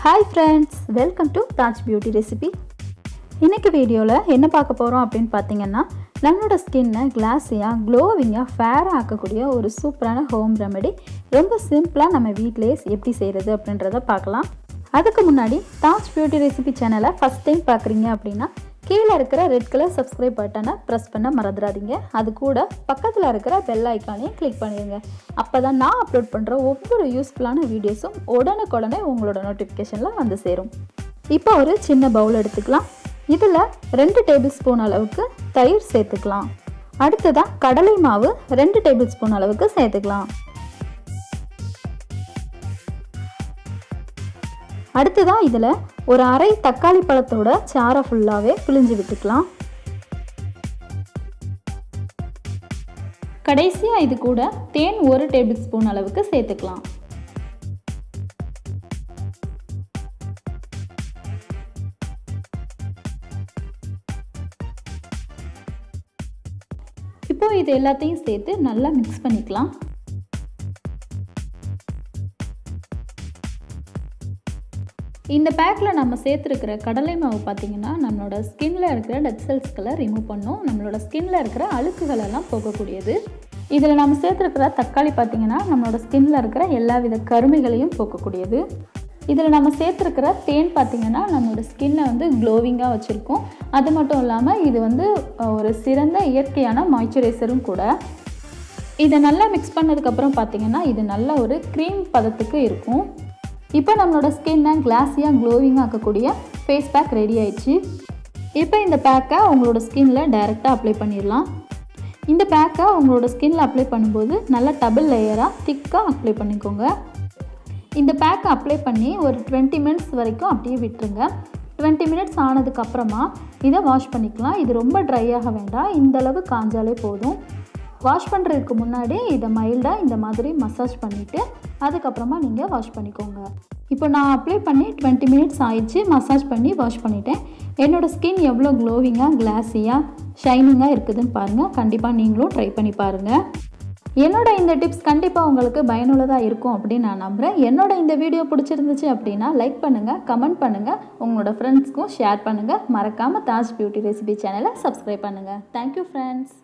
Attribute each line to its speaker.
Speaker 1: Hi friends, welcome to TajBeautyRecipe. இன்னைக்கு வீடியோல என்ன பார்க்க போறோம் அப்படினு பாத்தீங்கன்னா நம்மளோட ஸ்கின்னை கிளாஸியா, க்ளோவிங்கா, ஃபேரா ஆக்கக்கூடிய ஒரு சூப்பரான ஹோம் ரெமெடி ரொம்ப சிம்பிளா நம்ம வீட்லயே எப்படி செய்யறது அப்படின்றத பார்க்கலாம். அதுக்கு முன்னாடி TajBeautyRecipe சேனலை ஃபர்ஸ்ட் டைம் பார்க்கறீங்க அப்படினா கீழ இருக்கிற ரெட் கலர் subscribe பட்டனை பிரஸ் பண்ண மறந்துடாதீங்க. அது கூட பக்கத்துல இருக்கிற பெல் ஐகானையும் கிளிக் பண்ணிடுங்க. அப்பதான் நான் அப்லோட் பண்ற ஒவ்வொரு யூஸ்ஃபுல்லான வீடியோஸும் உடனுக்குடனே உங்களோட நோட்டிஃபிகேஷன்ல வந்து சேரும். இப்போ ஒரு சின்ன பவுல் எடுத்துக்கலாம். இதுல 2 டேபிள் ஸ்பூன் அளவுக்கு தயிர் சேர்த்துக்கலாம். அடுத்ததா கடலை மாவு 2 டேபிள் ஸ்பூன் அளவுக்கு சேர்த்துக்கலாம். அடுத்ததா இதுல ஒரு அரை தக்காளி பழத்தோட சாறை ஃபுல்லாவே பிழிஞ்சு விட்டுக்கலாம். கடைசியா இது கூட தேன் 1 டேபிள் ஸ்பூன் அளவுக்கு சேர்த்துக்கலாம். இப்போ இது எல்லாத்தையும் சேர்த்து நல்லா மிக்ஸ் பண்ணிக்கலாம். இந்த பேக்ல நம்ம சேர்த்துருக்கிற கடலை மாவு பார்த்தீங்கன்னா நம்மளோட ஸ்கின்ல இருக்கிற டெட் செல்ஸ்களை ரிமூவ் பண்ணும். நம்மளோட ஸ்கின்ல இருக்கிற அழுக்குகள் எல்லாம் போகக்கூடியது. இதில் நம்ம சேர்த்துருக்கிற தக்காளி பார்த்தீங்கன்னா நம்மளோட ஸ்கின்ல இருக்கிற எல்லா வித கருமைகளையும் போக்கக்கூடியது. இதில் நம்ம சேர்த்துருக்கிற தேன் பார்த்தீங்கன்னா நம்மளோட ஸ்கின்னை வந்து க்ளோவிங்காக வச்சுருக்கோம். அது மட்டும் இல்லாமல் இது வந்து ஒரு சிறந்த இயற்கையான மாய்ஸ்சரைசரும் கூட. இதை நல்லா மிக்ஸ் பண்ணதுக்கப்புறம் பார்த்தீங்கன்னா இது நல்ல ஒரு க்ரீம் பதத்துக்கு இருக்கும். இப்போ நம்மளோட ஸ்கின்னை கிளாஸியாக க்ளோவிங்காக ஆக்கக்கூடிய ஃபேஸ் பேக் ரெடி ஆயிடுச்சு. இப்போ இந்த பேக்கை உங்களோட ஸ்கின்னில் டைரெக்டாக அப்ளை பண்ணிடலாம். இந்த பேக்கை உங்களோட ஸ்கின்னில் அப்ளை பண்ணும்போது நல்லா டபுள் லேயராக திக்காக அப்ளை பண்ணிக்கோங்க. இந்த பேக்கை அப்ளை பண்ணி ஒரு 20 மினிட்ஸ் வரைக்கும் அப்படியே விட்டுருங்க. 20 மினிட்ஸ் ஆனதுக்கப்புறமா இதை வாஷ் பண்ணிக்கலாம். இது ரொம்ப ட்ரை ஆக வேண்டாம், இந்தளவு காஞ்சாலே போதும். வாஷ் பண்ணுறதுக்கு முன்னாடி இதை மைல்டாக இந்த மாதிரி மசாஜ் பண்ணிவிட்டு அதுக்கப்புறமா நீங்கள் வாஷ் பண்ணிக்கோங்க. இப்போ நான் அப்ளை பண்ணி 20 மினிட்ஸ் ஆயிடுச்சு. மசாஜ் பண்ணி வாஷ் பண்ணிட்டேன். என்னோடய ஸ்கின் எவ்வளோ க்ளோவிங்காக, கிளாஸியாக, ஷைனிங்காக இருக்குதுன்னு பாருங்கள். கண்டிப்பாக நீங்களும் ட்ரை பண்ணி பாருங்கள். என்னோட இந்த டிப்ஸ் கண்டிப்பாக உங்களுக்கு பயனுள்ளதாக இருக்கும் அப்படின்னு நான் நம்புகிறேன். என்னோட இந்த வீடியோ பிடிச்சிருந்துச்சு அப்படின்னா லைக் பண்ணுங்கள், கமெண்ட் பண்ணுங்கள், உங்களோட ஃப்ரெண்ட்ஸ்க்கும் ஷேர் பண்ணுங்கள். மறக்காமல் தாஜ் பியூட்டி ரெசிபி சேனலை சப்ஸ்கிரைப் பண்ணுங்கள். Thank you friends.